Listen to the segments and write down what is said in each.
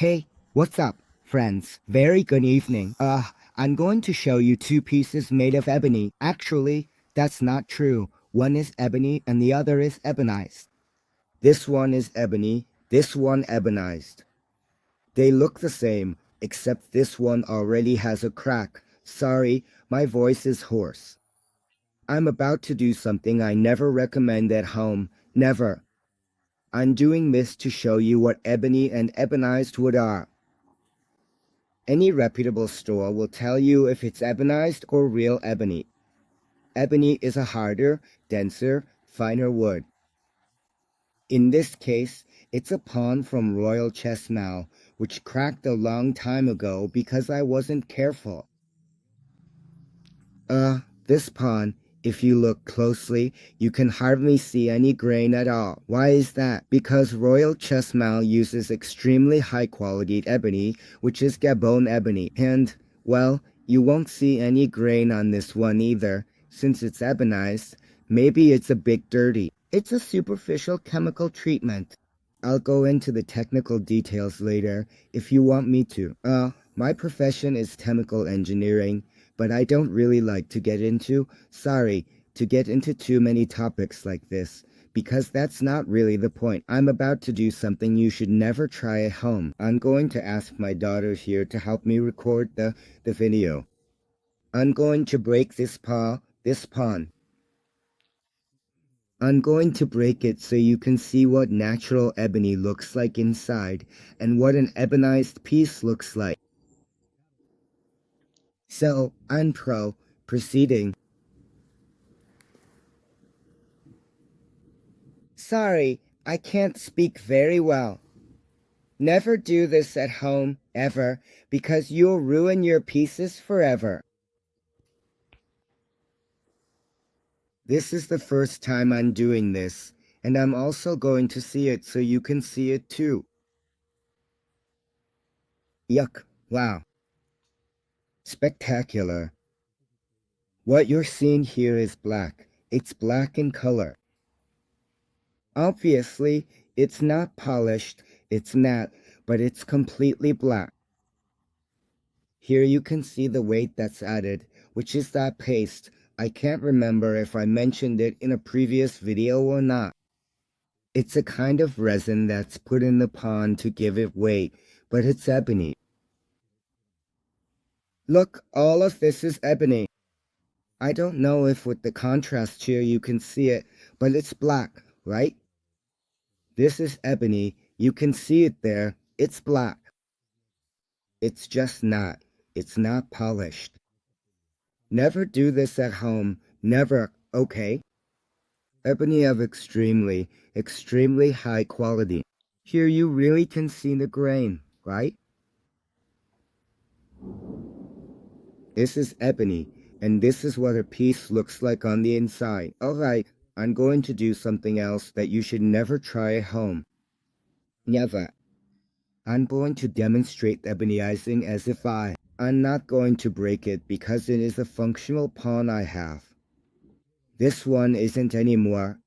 Hey, what's up, friends? Very good evening. I'm going to show you two pieces made of ebony. Actually, that's not true. One is ebony and the other is ebonized. This one is ebony, this one ebonized. They look the same, except this one already has a crack. Sorry, my voice is hoarse. I'm about to do something I never recommend at home. Never. I'm doing this to show you what ebony and ebonized wood are. Any reputable store will tell you if it's ebonized or real ebony. Ebony is a harder, denser, finer wood. In this case, it's a pawn from Royal Chestnut, which cracked a long time ago because I wasn't careful. This pawn, if you look closely, you can hardly see any grain at all. Why is that? Because Royal Chestnut uses extremely high-quality ebony, which is Gabon ebony. And, well, you won't see any grain on this one either, since it's ebonized. Maybe it's a bit dirty. It's a superficial chemical treatment. I'll go into the technical details later if you want me to. My profession is chemical engineering, but I don't really like to get into too many topics like this, because that's not really the point. I'm about to do something you should never try at home. I'm going to ask my daughter here to help me record the video. I'm going to break this pawn. I'm going to break it so you can see what natural ebony looks like inside and what an ebonized piece looks like. So, I'm proceeding. Sorry, I can't speak very well. Never do this at home, ever, because you'll ruin your pieces forever. This is the first time I'm doing this, and I'm also going to see it so you can see it too. Yuck, wow. Spectacular. What you're seeing here is black. It's black in color. Obviously, it's not polished, it's matte, but it's completely black. Here you can see the weight that's added, which is that paste. I can't remember if I mentioned it in a previous video or not. It's a kind of resin that's put in the pawn to give it weight, but it's ebony. Look, all of this is ebony. I don't know if with the contrast here you can see it, but it's black, right? This is ebony. You can see it there. It's black. It's just not. It's not polished. Never do this at home. Never, okay? Ebony of extremely high quality. Here you really can see the grain, right? This is ebony, and this is what a piece looks like on the inside. Alright, I'm going to do something else that you should never try at home. Never. I'm going to demonstrate ebonizing as if I'm not going to break it because it is a functional pawn I have. This one isn't anymore.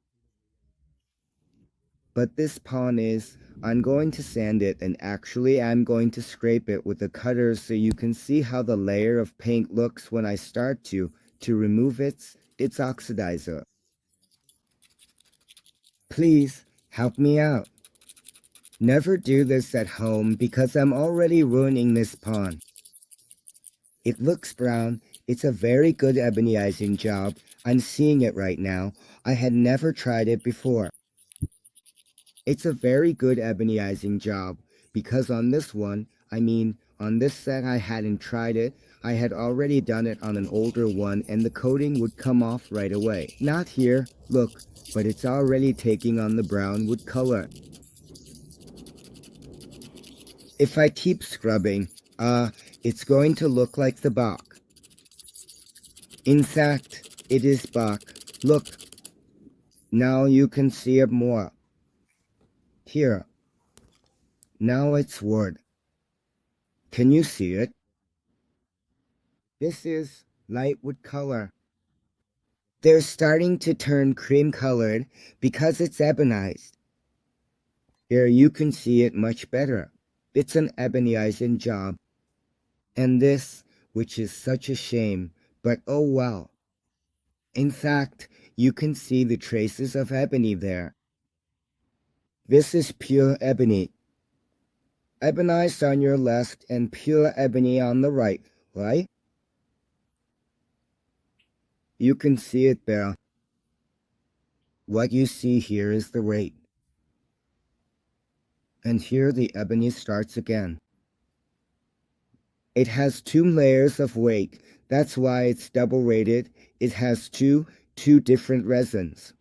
But this pawn is. I'm going to sand it, and actually I'm going to scrape it with a cutter so you can see how the layer of paint looks when I start to remove its oxidizer. Please, help me out. Never do this at home because I'm already ruining this pawn. It looks brown. It's a very good ebonizing job. I'm seeing it right now. I had never tried it before. It's a very good ebonizing job, because on this one, on this set I hadn't tried it. I had already done it on an older one and the coating would come off right away. Not here, look, but it's already taking on the brown wood color. If I keep scrubbing, it's going to look like the bark. In fact, it is bark. Look, now you can see it more. Here. Now it's wood. Can you see it? This is light wood color. They're starting to turn cream colored because it's ebonized. Here you can see it much better. It's an ebonizing job. And this, which is such a shame, but oh well. In fact, you can see the traces of ebony there. This is pure ebony. Ebonized on your left and pure ebony on the right, right? You can see it there. What you see here is the rate. And here the ebony starts again. It has 2 layers of weight. That's why it's double rated. It has two different resins.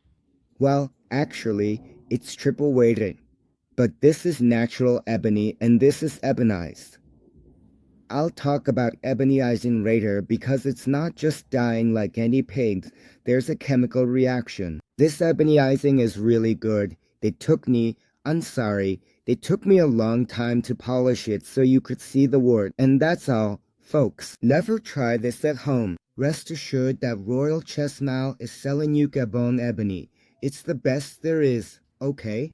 Well, actually, it's triple weighted. But this is natural ebony and this is ebonized. I'll talk about ebonizing later because it's not just dyeing like any pigs, there's a chemical reaction. This ebonizing is really good. They took me a long time to polish it so you could see the wort. And that's all, folks. Never try this at home. Rest assured that Royal Chestnut is selling you Gabon ebony. It's the best there is, okay?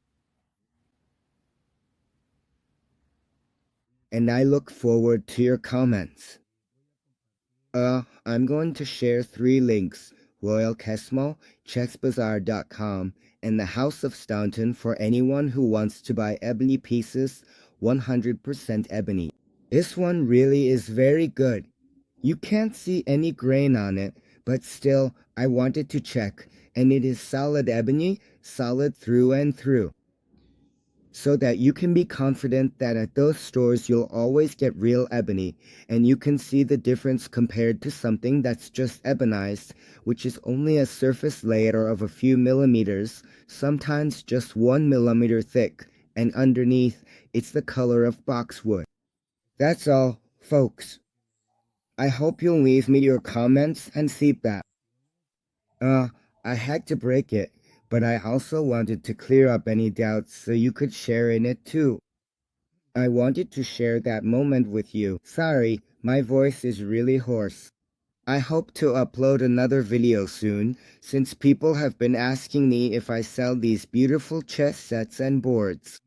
And I look forward to your comments. I'm going to share 3 links, Royal Kesmo, ChessBazaar.com, and the House of Staunton for anyone who wants to buy ebony pieces, 100% ebony. This one really is very good. You can't see any grain on it, but still, I wanted to check, and it is solid ebony, solid through and through. So that you can be confident that at those stores you'll always get real ebony, and you can see the difference compared to something that's just ebonized, which is only a surface layer of a few millimeters, sometimes just 1 millimeter thick, and underneath it's the color of boxwood. That's all, folks. I hope you'll leave me your comments and feedback. I had to break it, but I also wanted to clear up any doubts so you could share in it too. I wanted to share that moment with you. Sorry, my voice is really hoarse. I hope to upload another video soon, since people have been asking me if I sell these beautiful chess sets and boards.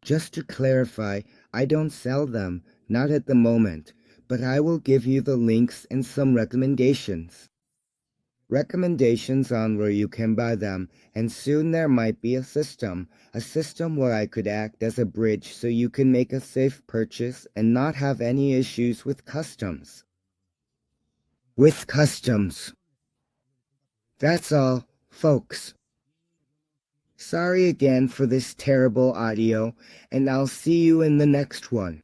Just to clarify, I don't sell them, not at the moment, but I will give you the links and some recommendations. Recommendations on where you can buy them, and soon there might be a system where I could act as a bridge so you can make a safe purchase and not have any issues with customs. That's all, folks. Sorry again for this terrible audio, and I'll see you in the next one.